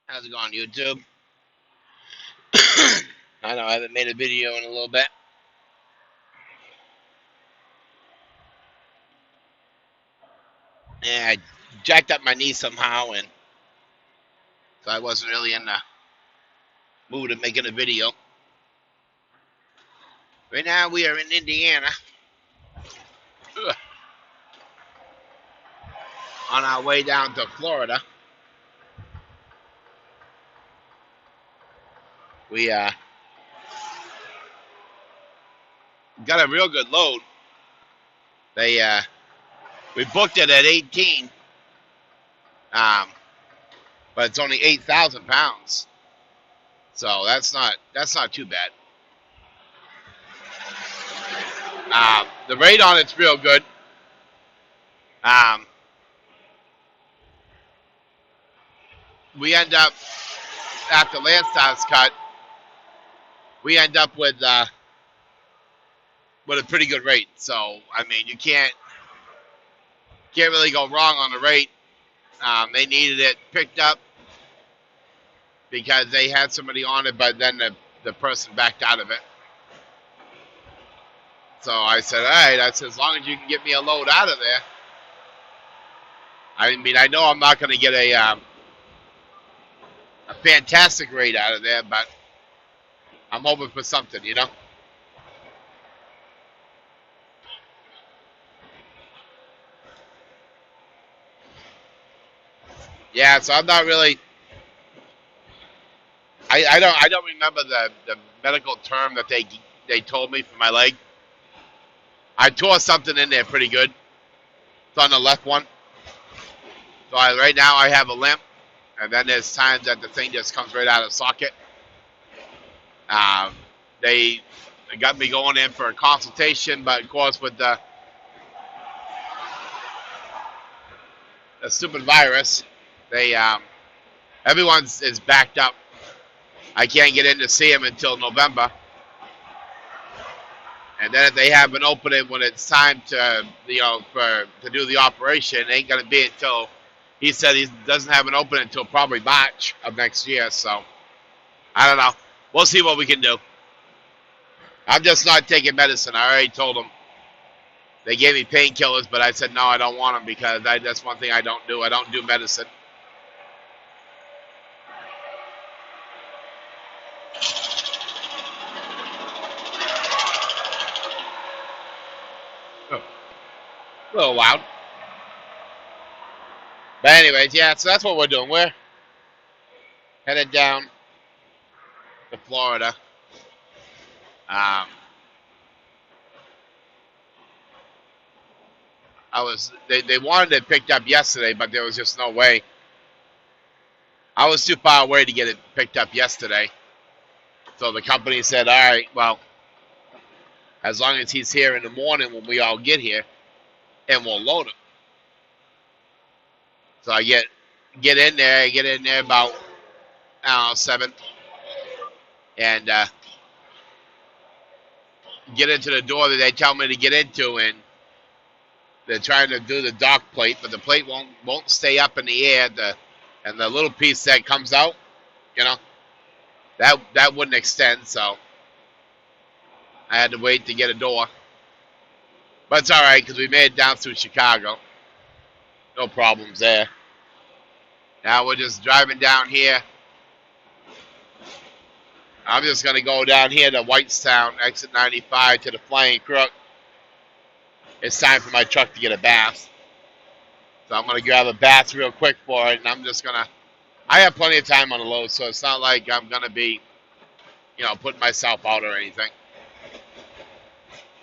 How's it going, YouTube? I know I haven't made a video in a little bit. Yeah, I jacked up my knee somehow, and so I wasn't really in the mood of making a video. Right now, we are in Indiana, on our way down to Florida. We got a real good load. They we booked it at 18, um, but it's only 8,000 pounds, so that's not too bad. The rate on it's real good. Um, we end up after Landstar's cut, we end up with a pretty good rate. So I mean, you can't really go wrong on the rate. They needed it picked up because they had somebody on it, but then the person backed out of it. So I said, all right. I said, as long as you can get me a load out of there. I mean, I know I'm not going to get a fantastic rate out of there, but I'm hoping for something, you know. Yeah. So I'm not really. I don't remember the medical term that they told me for my leg. I tore something in there pretty good. It's on the left one. So right now I have a limp, and then there's times that the thing just comes right out of socket. Um, they got me going in for a consultation, but of course with the stupid virus, they everyone's is backed up. I can't get in to see him until November, and then if they have an opening when it's time to to do the operation, it ain't gonna be until he said he doesn't have an opening until probably March of next year. So I don't know. We'll see what we can do. I'm just not taking medicine. I already told them. They gave me painkillers, but I said no, I don't want them because that's one thing I don't do. I don't do medicine. Oh, a little loud. But anyways, yeah, so that's what we're doing. We're headed down to Florida. Um, they wanted it picked up yesterday, but there was just no way. I was too far away to get it picked up yesterday. So the company said, all right, well, as long as he's here in the morning when we all get here, and we'll load him. So I get in there about, I don't know, 7, and get into the door that they tell me to get into, and they're trying to do the dock plate, but the plate won't stay up in the air. And the little piece that comes out, you know, that wouldn't extend. So I had to wait to get a door, but it's all right because we made it down through Chicago. No problems there. Now we're just driving down here. I'm just gonna go down here to Whitestown, exit 95 to the Flying Crook. It's time for my truck to get a bath. So I'm going to grab a bath real quick for it, and I'm just going to... I have plenty of time on the load, so it's not like I'm going to be, putting myself out or anything.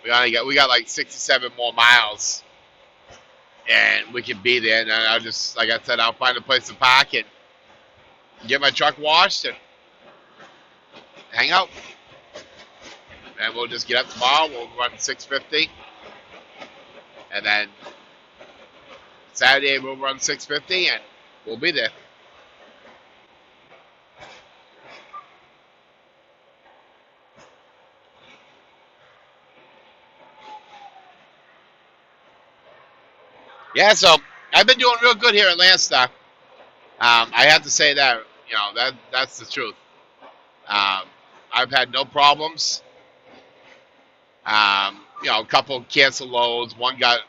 We got like 67 more miles, and we can be there. And I'll just, like I said, I'll find a place to park and get my truck washed and hang out. And we'll just get up tomorrow. We'll run 650, and then Saturday we'll run 650, and we'll be there. Yeah, so I've been doing real good here at Landstar. I have to say that That's the truth. I've had no problems. A couple canceled loads. One got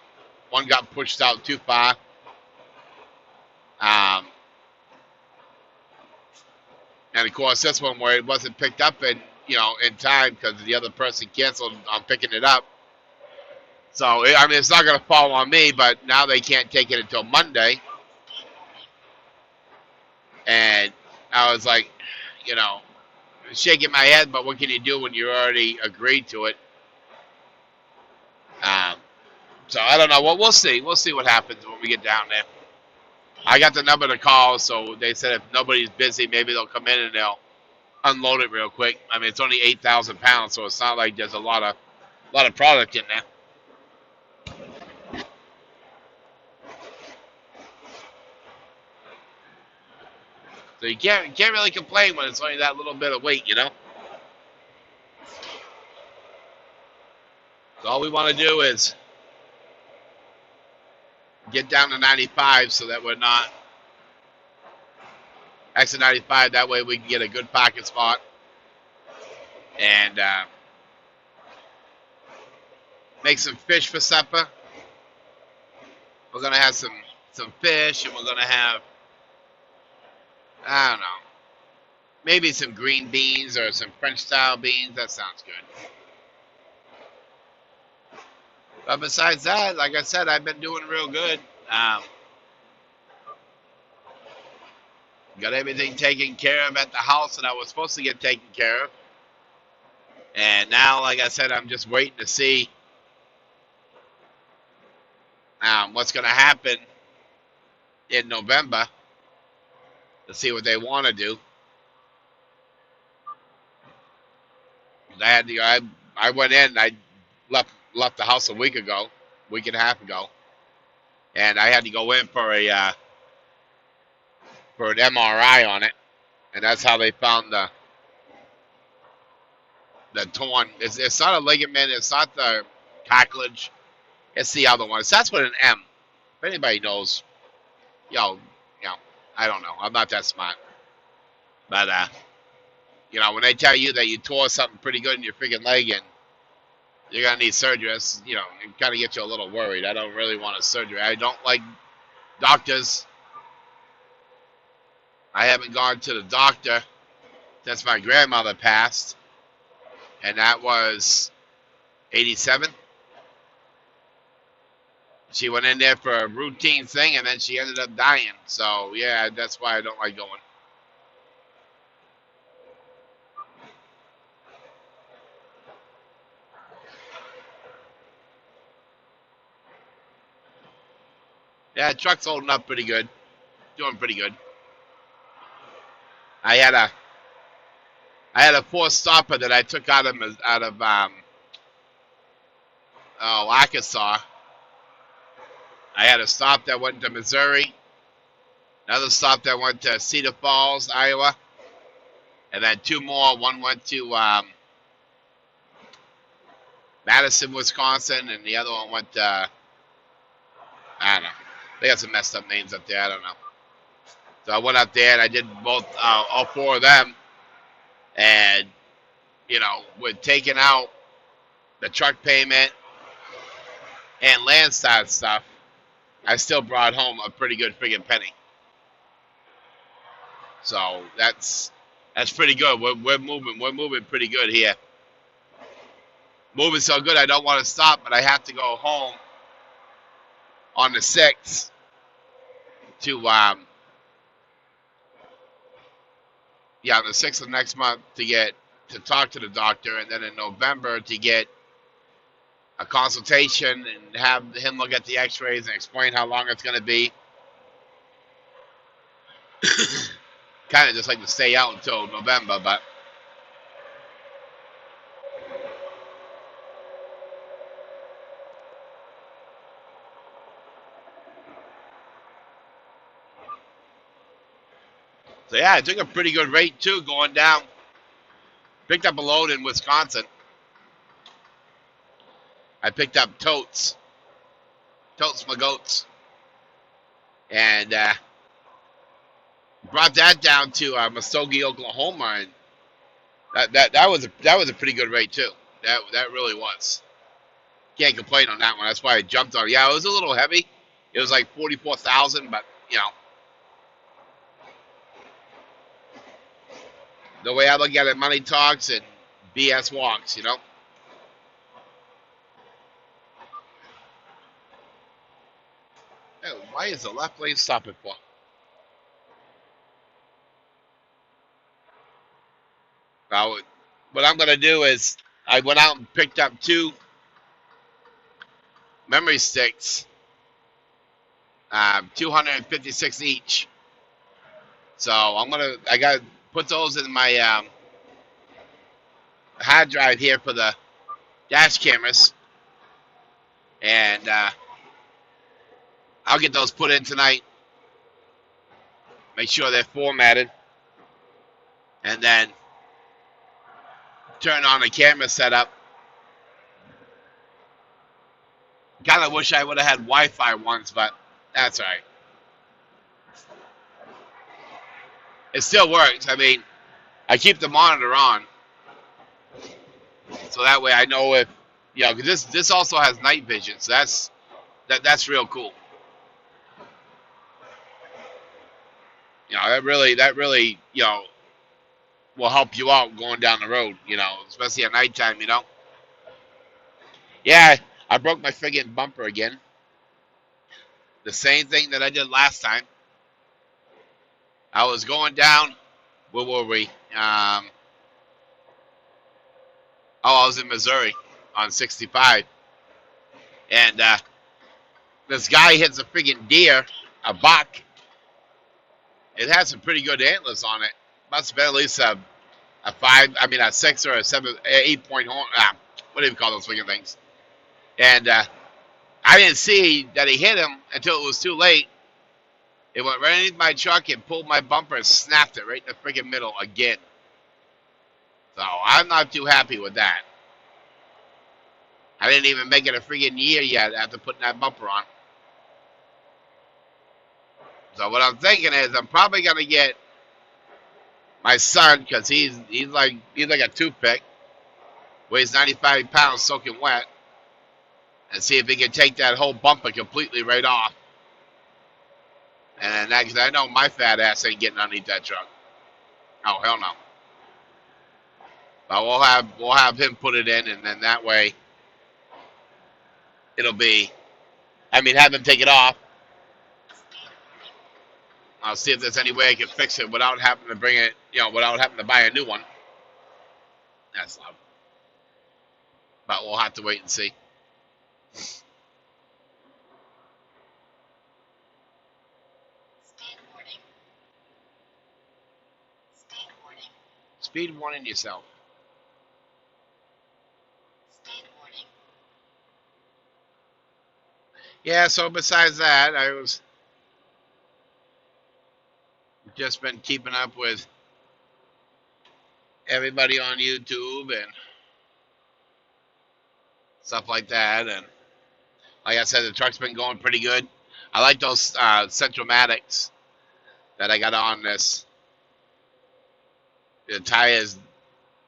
pushed out too far. Um, and of course, this one where it wasn't picked up in time because the other person canceled on picking it up. So it's not going to fall on me, but now they can't take it until Monday. And I was like, you know, shaking my head, but what can you do when you already agreed to it? Um, so I don't know. Well, we'll see. We'll see what happens when we get down there. I got the number to call, so they said if nobody's busy, maybe they'll come in and they'll unload it real quick. I mean, it's only 8,000 pounds, so it's not like there's a lot of product in there. So you can't really complain when it's only that little bit of weight, So all we want to do is get down to 95 so that we're not exit 95. That way we can get a good parking spot and make some fish for supper. We're gonna have some fish, and we're gonna have, I don't know, maybe some green beans or some French style beans. That sounds good. But besides that, like I said, I've been doing real good. Got everything taken care of at the house that I was supposed to get taken care of. And now, like I said, I'm just waiting to see what's going to happen in November to see what they want to do. I went in. I left the house a week and a half ago, and I had to go in for an MRI on it, and that's how they found the torn. It's not a ligament. It's not the cartilage. It's the other one. It starts with an M. If anybody knows, I don't know. I'm not that smart, but when they tell you that you tore something pretty good in your freaking leg and you're gonna need surgery, it kind of gets you a little worried. I don't really want a surgery. I don't like doctors. I haven't gone to the doctor since my grandmother passed, and that was 87. She went in there for a routine thing, and then she ended up dying. So, yeah, that's why I don't like going. Yeah, the truck's holding up pretty good. Doing pretty good. I had a four stopper that I took out of Arkansas. I had a stop that went to Missouri, another stop that went to Cedar Falls, Iowa, and then two more. One went to Madison, Wisconsin, and the other one went to, I don't know. They got some messed up names up there. I don't know. So I went up there and I did both, all four of them, and with taking out the truck payment and Landstar stuff, I still brought home a pretty good friggin' penny. So that's pretty good. We're moving pretty good here. Moving so good I don't want to stop, but I have to go home on the 6th to on the 6th of next month to talk to the doctor, and then in November to get a consultation and have him look at the x-rays and explain how long it's going to be. Kind of just like to stay out until November, but so yeah, I took a pretty good rate too going down. Picked up a load in Wisconsin. I picked up totes my goats, and brought that down to Muskogee, Oklahoma, and that was a pretty good rate too. That really was. Can't complain on that one. That's why I jumped on. Yeah, it was a little heavy. It was like 44,000, but the way I look at it, money talks and BS walks. Hey, why is the left lane stopping for? Now, what I'm gonna do is I went out and picked up 2 memory sticks, 256 each. So I got to put those in my hard drive here for the dash cameras, and I'll get those put in tonight. Make sure they're formatted, and then turn on the camera setup. Kind of wish I would have had Wi-Fi ones, but that's all right. It still works. I mean, I keep the monitor on, so that way I know if because this also has night vision, so that's real cool. That really will help you out going down the road. Especially at nighttime. Yeah, I broke my friggin' bumper again. The same thing that I did last time. I was going down. Where were we? I was in Missouri on 65. And this guy hits a friggin' deer, a buck. It has some pretty good antlers on it. Must have been at least a 6 or a 7, 8-point horn. What do you call those friggin' things? And I didn't see that he hit him until it was too late. It went right underneath my truck and pulled my bumper and snapped it right in the friggin' middle again. So I'm not too happy with that. I didn't even make it a friggin' year yet after putting that bumper on. So what I'm thinking is I'm probably gonna get my son, because he's like a toothpick, weighs 95 pounds soaking wet, and see if he can take that whole bumper completely right off. And because I know my fat ass ain't getting underneath that truck. Oh hell no. But we'll have him put it in, and then that way it'll be. Have him take it off. I'll see if there's any way I can fix it without having to bring it, without having to buy a new one. That's loud. But we'll have to wait and see. Speed warning yourself. Speed warning. Yeah, so besides that, I was just been keeping up with everybody on YouTube and stuff like that. And like I said, the truck's been going pretty good. I like those Centromatics that I got on this. The tires,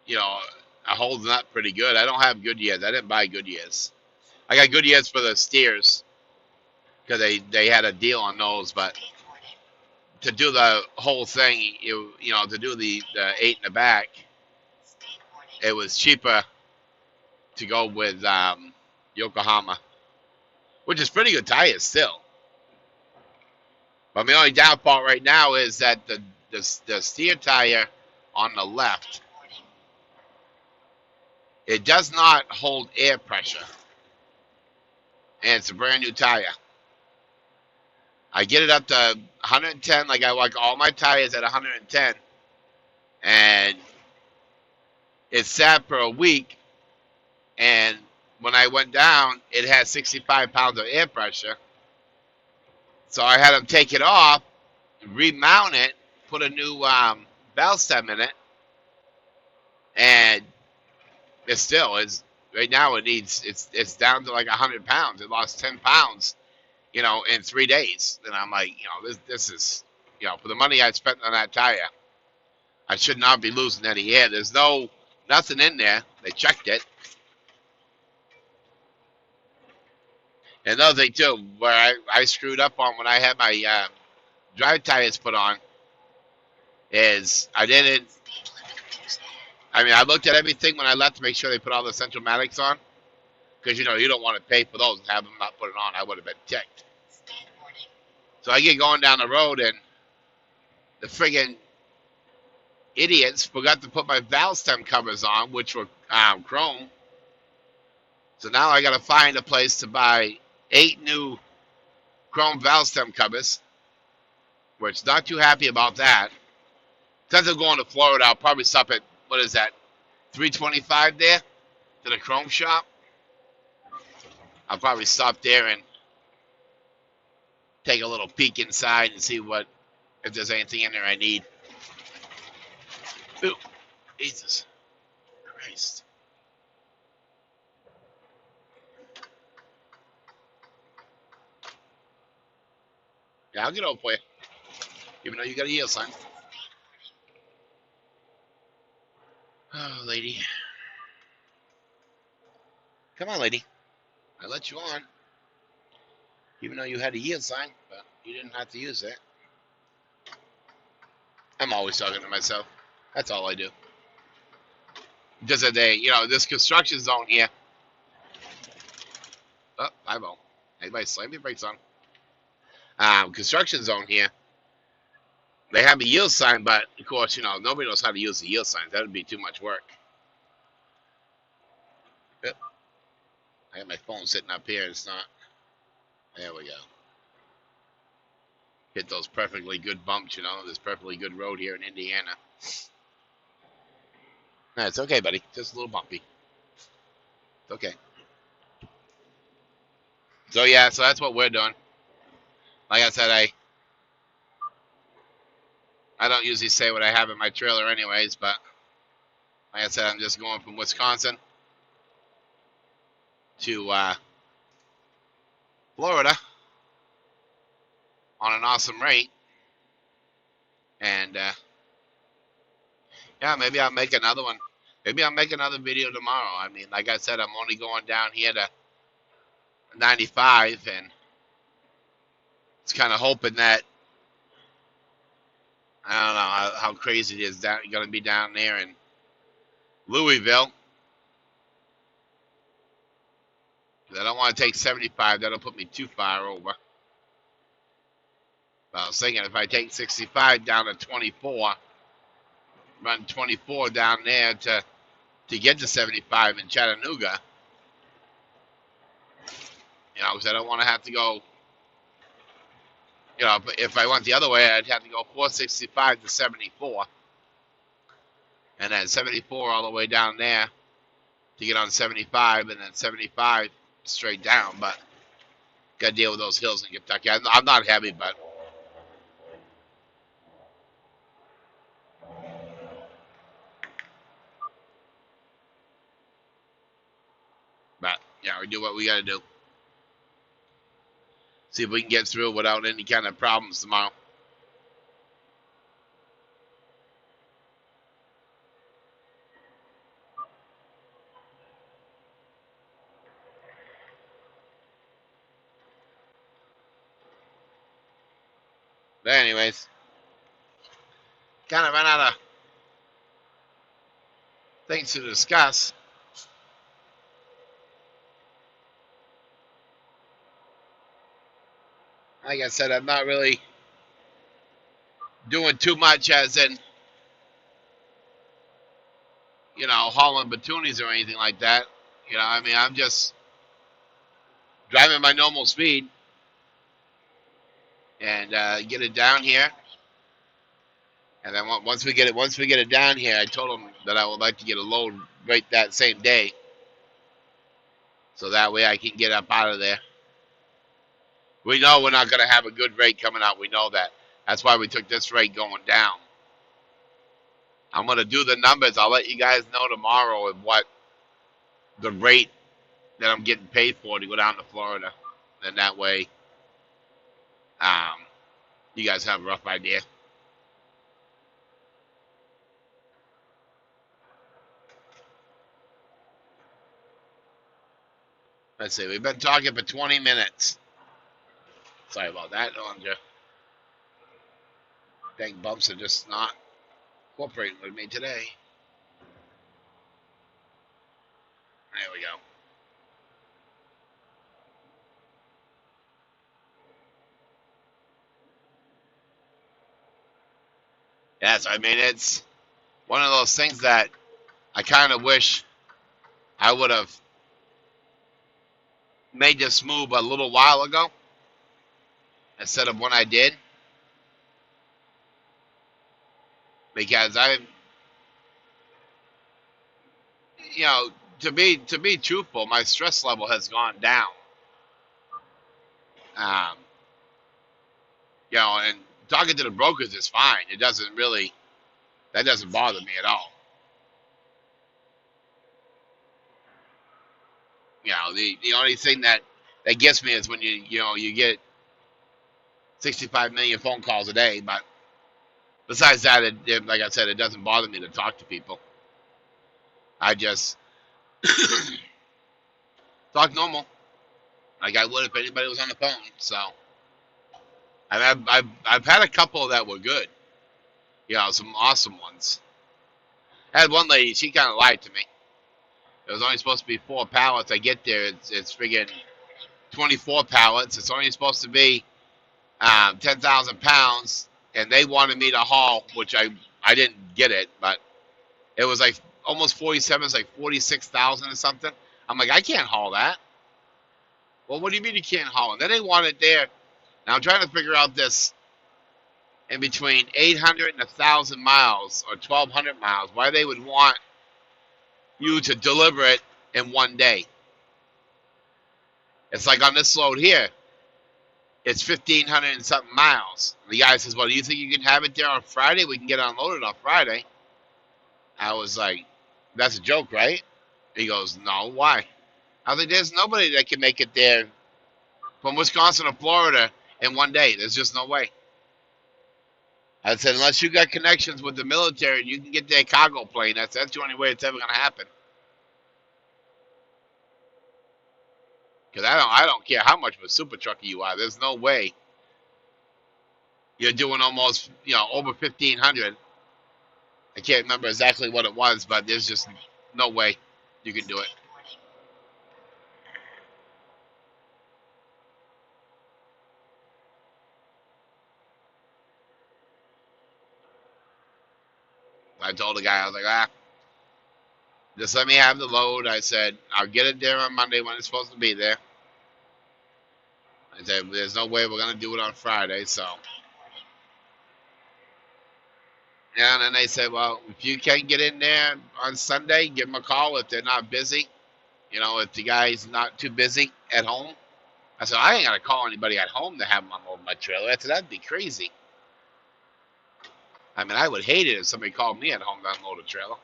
are holding up pretty good. I don't have Goodyears. I didn't buy Goodyears. I got Goodyears for the steers because they had a deal on those, but to do the whole thing, to do the 8 in the back, it was cheaper to go with Yokohama, which is pretty good tires still. But my only downfall right now is that the steer tire on the left, it does not hold air pressure, and it's a brand new tire. I get it up to 110, like I like all my tires at 110, and it sat for a week, and when I went down, it had 65 pounds of air pressure. So I had them take it off, remount it, put a new valve stem in it, and it still is. Right now, it's down to like 100 pounds. It lost 10 pounds, in 3 days. And I'm like, this is For the money I spent on that tire, I should not be losing any air. There's nothing in there. They checked it. And another thing too, where I screwed up on when I had my drive tires put on, is I didn't. I mean, I looked at everything when I left to make sure they put all the Central-Matics on, because you don't want to pay for those and have them not put it on. I would have been ticked. So I get going down the road, and the friggin' idiots forgot to put my valve stem covers on, which were chrome. So now I got to find a place to buy 8 new chrome valve stem covers, which not too happy about that. Since I'm going to Florida, I'll probably stop at, what is that, 325 there to the chrome shop. I'll probably stop there and take a little peek inside and see if there's anything in there I need. Ooh, Jesus Christ. Yeah, I'll get over for you. Even though you got a yield sign. Oh, lady. Come on, lady. I let you on. Even though you had a yield sign, but you didn't have to use it. I'm always talking to myself. That's all I do. Just a day, this construction zone here. Oh, I won't. Anybody slam your brakes on? Construction zone here. They have a yield sign, but of course, nobody knows how to use the yield signs. That would be too much work. Yep. I have my phone sitting up here. It's not. There we go. Hit those perfectly good bumps, this perfectly good road here in Indiana. No, it's okay, buddy. Just a little bumpy. It's okay. So yeah, so that's what we're doing. Like I said, I don't usually say what I have in my trailer anyways, but like I said, I'm just going from Wisconsin to Florida on an awesome rate. And yeah, maybe I'll make another one. Maybe I'll make another video tomorrow. I mean, like I said, I'm only going down here to 95, and it's kind of hoping that, I don't know how crazy it is going to be down there in Louisville. I don't want to take 75. That'll put me too far over. But I was thinking if I take 65 down to 24, run 24 down there to get to 75 in Chattanooga, because I don't want to have to go, if I went the other way, I'd have to go 465 to 74. And then 74 all the way down there to get on 75, and then 75 straight down. But got to deal with those hills in Kentucky. I'm not heavy, but yeah, we do what we got to do. See if we can get through without any kind of problems tomorrow. But anyways, kind of ran out of things to discuss. Like I said, I'm not really doing too much as in, hauling batoonis or anything like that. I mean, I'm just driving my normal speed and get it down here. And then once we get it down here, I told them that I would like to get a load right that same day, so that way I can get up out of there. We know we're not going to have a good rate coming out. We know that. That's why we took this rate going down. I'm going to do the numbers. I'll let you guys know tomorrow of what the rate that I'm getting paid for to go down to Florida. And that way, You guys have a rough idea. Let's see. We've been talking for 20 minutes. Sorry about that, Andrea. Dang bumps are just not cooperating with me today. There we go. Yes, I mean, it's one of those things that I kind of wish I would have made this move a little while ago instead of when I did. Because you know, to be truthful, my stress level has gone down. Um, and talking to the brokers is fine. It doesn't really that doesn't bother me at all. The only thing that gets me is when you get 65 million phone calls a day. But besides that, like I said, it doesn't bother me to talk to people. I just talk normal, like I would if anybody was on the phone. So I've had a couple that were good. Some awesome ones. I had one lady, she kind of lied to me. It was only supposed to be 4 pallets. I get there, it's friggin' 24 pallets. It's only supposed to be 10,000 pounds, and they wanted me to haul, which I didn't get it, but it was like almost 47. It's like 46,000 or something. I'm like, I can't haul that. Well, what do you mean you can't haul it? Then they want it there. Now I'm trying to figure out this in between 800 and 1,000 miles or 1,200 miles. Why they would want you to deliver it in one day? It's like on this load here, it's 1,500 and something miles. The guy says, well, do you think you can have it there on Friday? We can get it unloaded on Friday. I was like, that's a joke, right? He goes, no, why? I was like, there's nobody that can make it there from Wisconsin to Florida in one day. There's just no way. I said, unless you got connections with the military and you can get their cargo plane, that's the only way it's ever going to happen. Because I don't care how much of a super trucker you are. There's no way you're doing almost, over 1,500. I can't remember exactly what it was, but there's just no way you can do it. I told the guy, I was like, just let me have the load. I said, I'll get it there on Monday when it's supposed to be there. I said, there's no way we're going to do it on Friday, so. Yeah, and then they said, well, if you can't get in there on Sunday, give them a call if they're not busy. If the guy's not too busy at home. I said, I ain't got to call anybody at home to have them unload my trailer. I said, that'd be crazy. I mean, I would hate it if somebody called me at home to unload a trailer.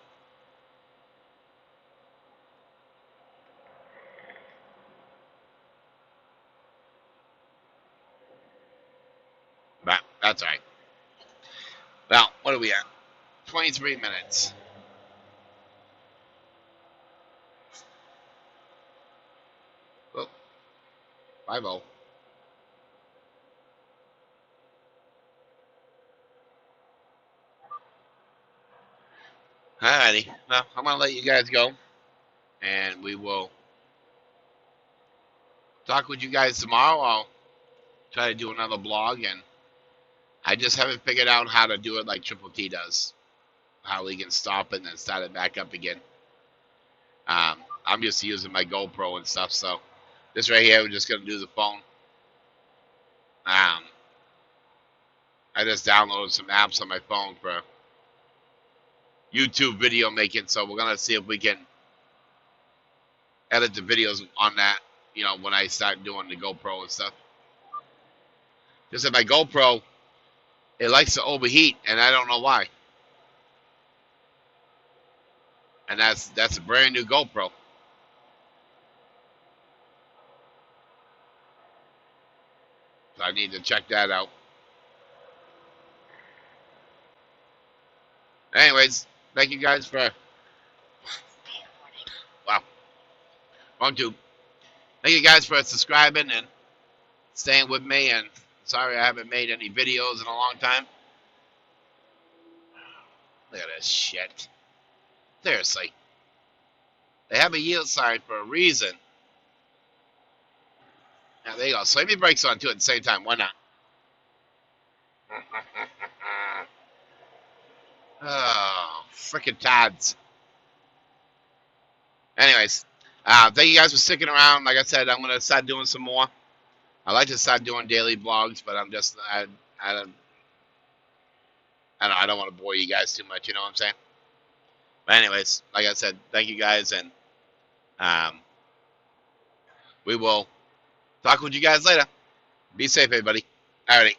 But that's all right. Well, what are we at? 23 minutes. Oh, 5-0. Alrighty. Well, I'm going to let you guys go. And we will talk with you guys tomorrow. I'll try to do another blog. And I just haven't figured out how to do it like Triple T does. How we can stop it and then start it back up again. I'm just using my GoPro and stuff. So this right here, we're just going to do the phone. I just downloaded some apps on my phone for YouTube video making, so we're gonna see if we can edit the videos on that. When I start doing the GoPro and stuff. Just that my GoPro, it likes to overheat, and I don't know why. And that's a brand new GoPro. So I need to check that out. Anyways, thank you guys for, wow, 1, 2. Thank you guys for subscribing and staying with me. And sorry I haven't made any videos in a long time. Look at this shit. Seriously. They have a yield sign for a reason. Now, there you go. So let me brakes on too at the same time. Why not? Oh, freaking Tods. Anyways, thank you guys for sticking around. Like I said, I'm going to start doing some more. I like to start doing daily vlogs, but I don't want to bore you guys too much. You know what I'm saying? But anyways, like I said, thank you guys, and we will talk with you guys later. Be safe, everybody. Alrighty.